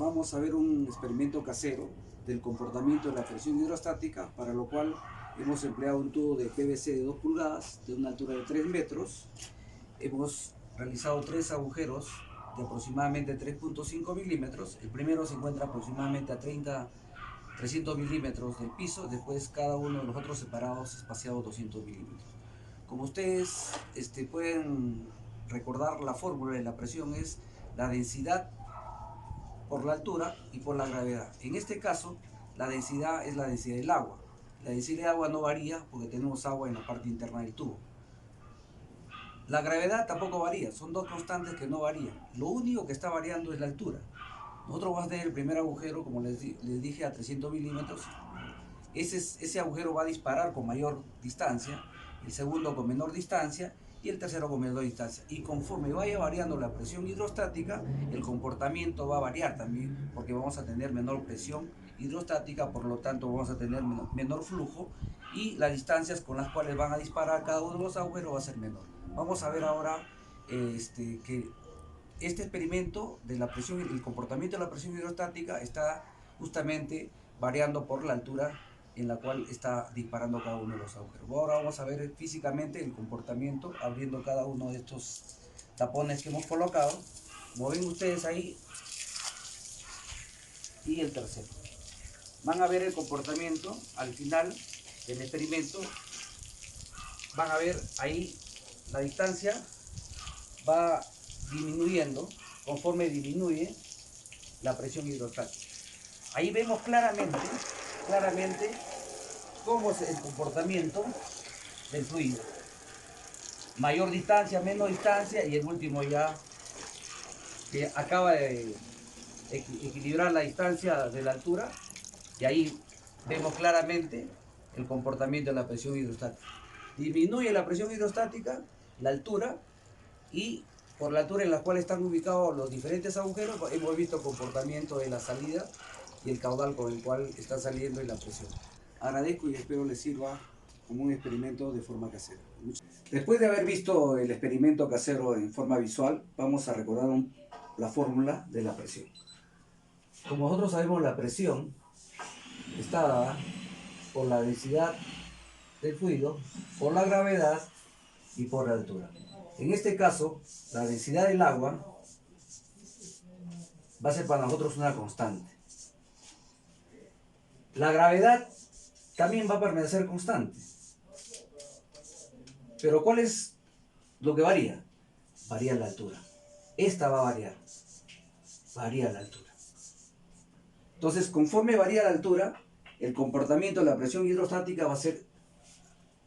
vamos a ver un experimento casero del comportamiento de la presión hidrostática, para lo cual hemos empleado un tubo de PVC de 2 pulgadas de una altura de 3 metros. Hemos realizado 3 agujeros de aproximadamente 3.5 milímetros. El primero se encuentra aproximadamente a 300 milímetros del piso, después cada uno de los otros separados, espaciados 200 milímetros. Como ustedes pueden recordar, la fórmula de la presión es la densidad por la altura y por la gravedad. En este caso, la densidad es la densidad del agua. La densidad del agua no varía porque tenemos agua en la parte interna del tubo. La gravedad tampoco varía, son dos constantes que no varían. Lo único que está variando es la altura. Nosotros vamos a tener el primer agujero, como les dije, a 300 milímetros. Ese agujero va a disparar con mayor distancia, el segundo con menor distancia y el tercero con menor distancia. Y conforme vaya variando la presión hidrostática, el comportamiento va a variar también, porque vamos a tener menor presión hidrostática, por lo tanto vamos a tener menor flujo, y las distancias con las cuales van a disparar cada uno de los agujeros va a ser menor. Vamos a ver ahora que este experimento de la presión, el comportamiento de la presión hidrostática está justamente variando por la altura en la cual está disparando cada uno de los agujeros. Ahora vamos a ver físicamente el comportamiento abriendo cada uno de estos tapones que hemos colocado. Como ven ustedes ahí, y el tercero. Van a ver el comportamiento al final del experimento. Van a ver ahí la distancia va disminuyendo conforme disminuye la presión hidrostática. Ahí vemos claramente cómo es el comportamiento del fluido. Mayor distancia, menos distancia, y el último ya que acaba de equilibrar la distancia de la altura, y ahí vemos claramente el comportamiento de la presión hidrostática. Disminuye la presión hidrostática, la altura, y por la altura en la cual están ubicados los diferentes agujeros hemos visto el comportamiento de la salida y el caudal con el cual está saliendo y la presión. Agradezco y espero les sirva como un experimento de forma casera. Después de haber visto el experimento casero en forma visual, vamos a recordar la fórmula de la presión. Como nosotros sabemos, la presión está dada por la densidad del fluido, por la gravedad y por la altura. En este caso, la densidad del agua va a ser para nosotros una constante. La gravedad también va a permanecer constante. Pero ¿cuál es lo que varía? Varía la altura. Esta va a variar. Varía la altura. Entonces, conforme varía la altura, el comportamiento de la presión hidrostática va a ser,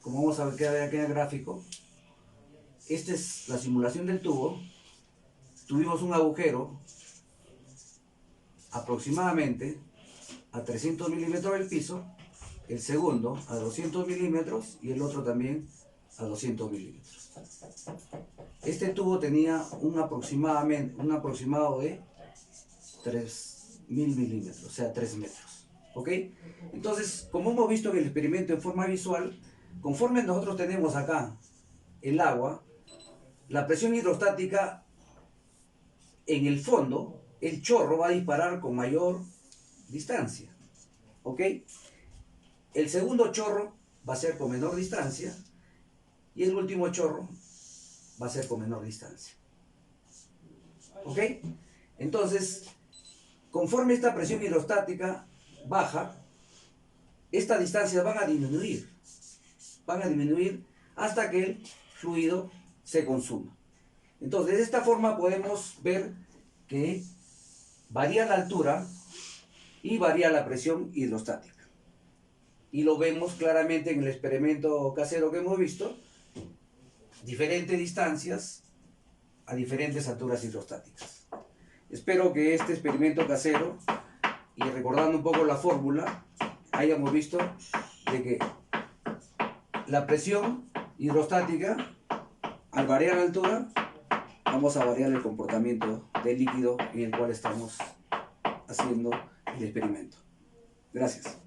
como vamos a ver aquí en el gráfico. Esta es la simulación del tubo. Tuvimos un agujero aproximadamente a 300 milímetros del piso, el segundo a 200 milímetros y el otro también a 200 milímetros. Este tubo tenía un aproximado de 3000 milímetros, o sea 3 metros. ¿Ok? Entonces, como hemos visto en el experimento en forma visual, conforme nosotros tenemos acá el agua, la presión hidrostática en el fondo, el chorro va a disparar con mayor distancia. ¿Ok? El segundo chorro va a ser con menor distancia y el último chorro va a ser con menor distancia. ¿Ok? Entonces, conforme esta presión hidrostática baja, estas distancias van a disminuir. Van a disminuir hasta que el fluido se consuma. Entonces, de esta forma podemos ver que varía la altura y varía la presión hidrostática. Y lo vemos claramente en el experimento casero que hemos visto, diferentes distancias a diferentes alturas hidrostáticas. Espero que este experimento casero, y recordando un poco la fórmula, hayamos visto de que la presión hidrostática, al variar la altura, vamos a variar el comportamiento del líquido en el cual estamos haciendo el experimento. Gracias.